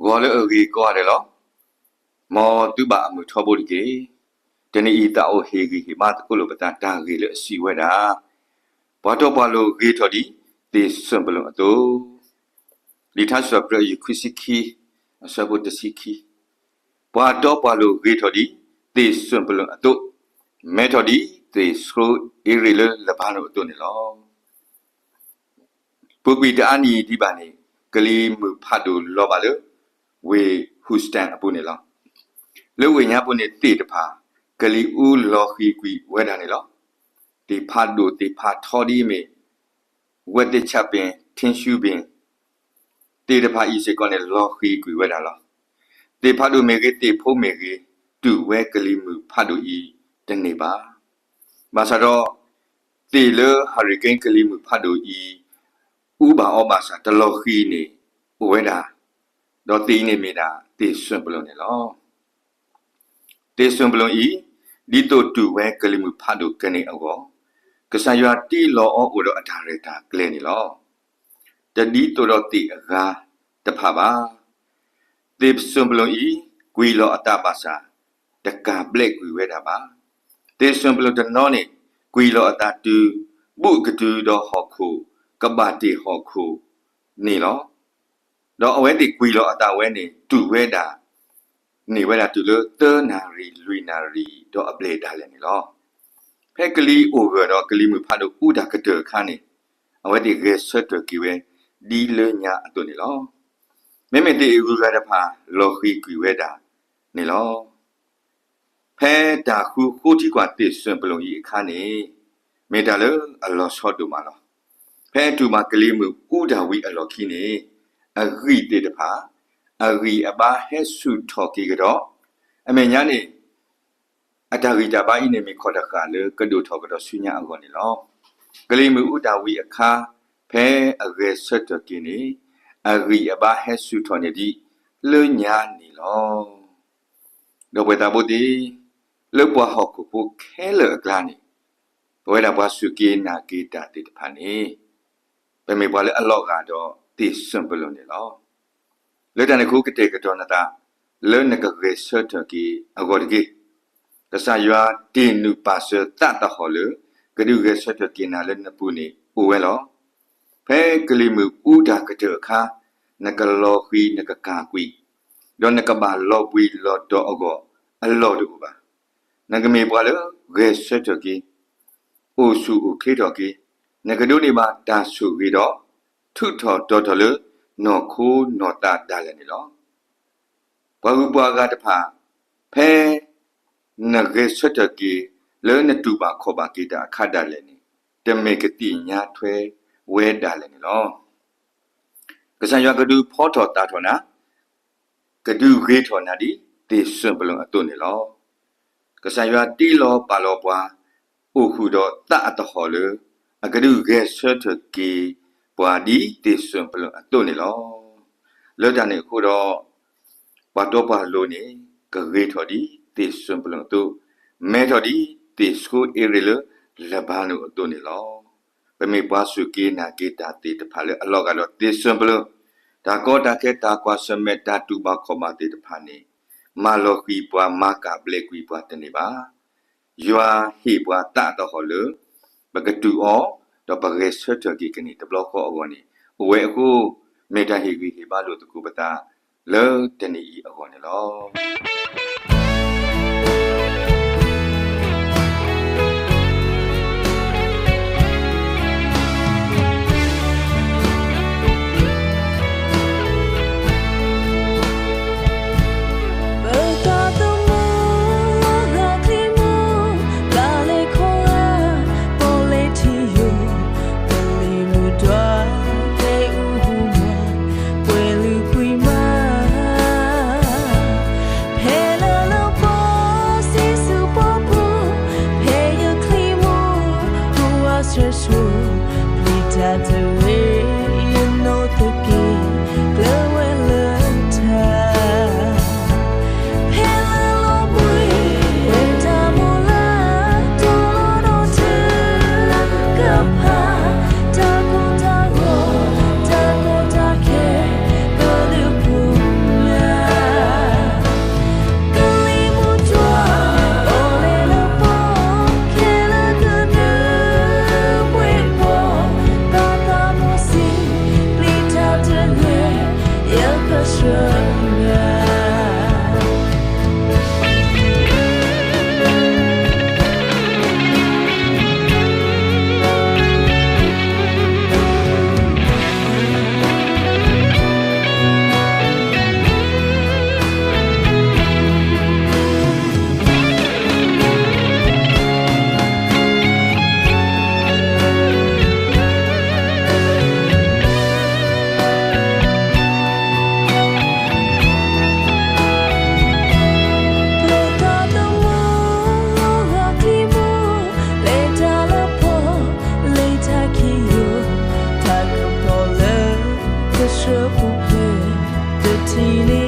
ก็เลยก็ได้หรอมอตุบะมือทบดิเกเจนี่อีตาโอเฮกีหิมาตะกุลปตาตากีเลสีเวดาปะตอปะโลกีทอดีติสัมปลอโตลิทัสปรยุคุสิกีสะบุตสิกีปะตอปะโลกีทอดีติสัมปลอโตเมทอดีติสโคอิริเลละบาโนโตนี่ลอปุกวีตานีดิบานีกะลีมือพาดูลอบาเลเวฮูสตันอปุนี่ลอเลเวญาปุนี่ติตะพากะลีอูลอฮีกวีเวดานี่ลอติพาดูติพาทอดีเมเวติชะเปนทินชูเปนติตะพาอีเซกอนี่ลอฮีกวีเวดาลอติพาดูเมเกติโพเมเกตุเวกะลีมือพาดูอีตะเนบามาซาดอติเลเฮอริเคนกะลีมือพาดูอีอุบาออมาซาตะลอฮีนี่เวดาดอตีนี่เมดาติဆွန်ပလုံนี่ลอติဆွန်ပလုံอีဒီတိုတူဝဲကလိမှုဖတ်တို့ကနေအောကဆန်ရွာတီလောအောဥဒအထာရတာကလဲนี่ลอတဒီတိုတော့တိအကားတဖပါติဆွန်ပလုံอีကွီလောအတပါစာတကဘလက်ကွီဝဲတာပါติဆွန်ပလုံတနောนี่ကွီလောအတတူပုကတူတော့ဟောခုကပတိဟောခုนี่ลอดอกเอาไว้ติกุยโลอัตาเวนี่ตุเวดานี่เวลาตุเลเตนารีลุยนารีดอกอเบลดาเลยนี่ลอเพ่กลีโอเวดอกลีมือพาดอุดากะเตคานี่เอาไว้ติเรสเตกิเวดีเลญาอตุนี่ลอเมเมติอุกะดะพาโลฮีกุยเวดานี่ลอเพ่ดาคูโคติกว่าติဆွန်ပလုံอีคานี่เมตาเลอลอซอตุมาลอเพ่ตุมากลีมืออุดาวิอลอคีนี่အဂိတေတဖာအဂိအဘာဟဲဆုထော်ကီကတော့အမေညာနေအတာဂိတဘာအိနေမီခေါ်တခါလေကဒုထော်ကတော့ဆုညာအကောနေလောကလေးမူဥတာဝီအခါဖဲအဂေဆွတ်တကီနေအဂိအဘာဟဲဆုထော်နေဒီလေညာနေလောတော့ဝေတာဘုဒီလေပွားဟောက်ကိုပုခဲလေကလာနေဘဝလာဘွားဆုကီနာကီတာတိတဖာနေပမေပွားလေအလော့ကတော့ติဆွန်ပလုံနေလောလေတန်ခုကတေကတော်နတာလဲနကရေဆတ်တကီအဂေါ်တကီကဆာယွာတင်နုပါဆတတဟောလေကဒုရေဆတ်တကီနာလဲနပူနေဥဝဲလောဖဲကလီမူဥဒါကတေခါနကလောခီနကကာကွီဒေါ်နကဘာလောပွီလောတော့အကောအလောတူပါနကမေပွာလေရေဆတ်တကီအိုစုဥခေတော်ကီနကဒုနေမှာဒါစုပြီးတော့ထုထော်တော်တော်လေနော်ခိုးနော်တာဒါလည်းနေလောဘာဟုပွားကတဖာဖဲနဂေဆွတ်တကီလဲနတူပါခေါ်ပါကိတာခတ်ဒါလည်းနေတမေကတိညာထွဲဝဲဒါလည်းနေလောကဆန်ရွာကဒူဖောထော်တာထော်နာကဒူခေထော်နာဒီတေဆွန်ပလုံအတုနေလောကဆန်ရွာတီလောပါလောပွားဥခုတော့တအတဟောလေအကဒူခေဆွတ်တကီပွာဒီတိဆွန်ပလုံအတုနေလောလောတန်နေခုတော့ဘာတော့ပါလို့နေကရေထော်ဒီတိဆွန်ပလုံတုမဲထော်ဒီတိစကိုအရီလလဘာနုအတုနေလောပမေပွားစုကေနာကေတာတိတဖာလေအလောကတော့တိဆွန်ပလုံဒါကောတာကေတာကွာစမေတာတူပါခေါ်မတိတဖာနေမာလောခီပွားမာကာဘလက်ကွီပွားတနေပါယွာဟီပွားတတော့ဟောလေဘကတူအောတော့ပဂရေဆွတ်တကီကနီတဘလခေါ်အကောနီဝဲအခုမေတ္တာဟီဂီဟီဘာလို့တကူပတာလဲတနီအကောနီလော ที่นี่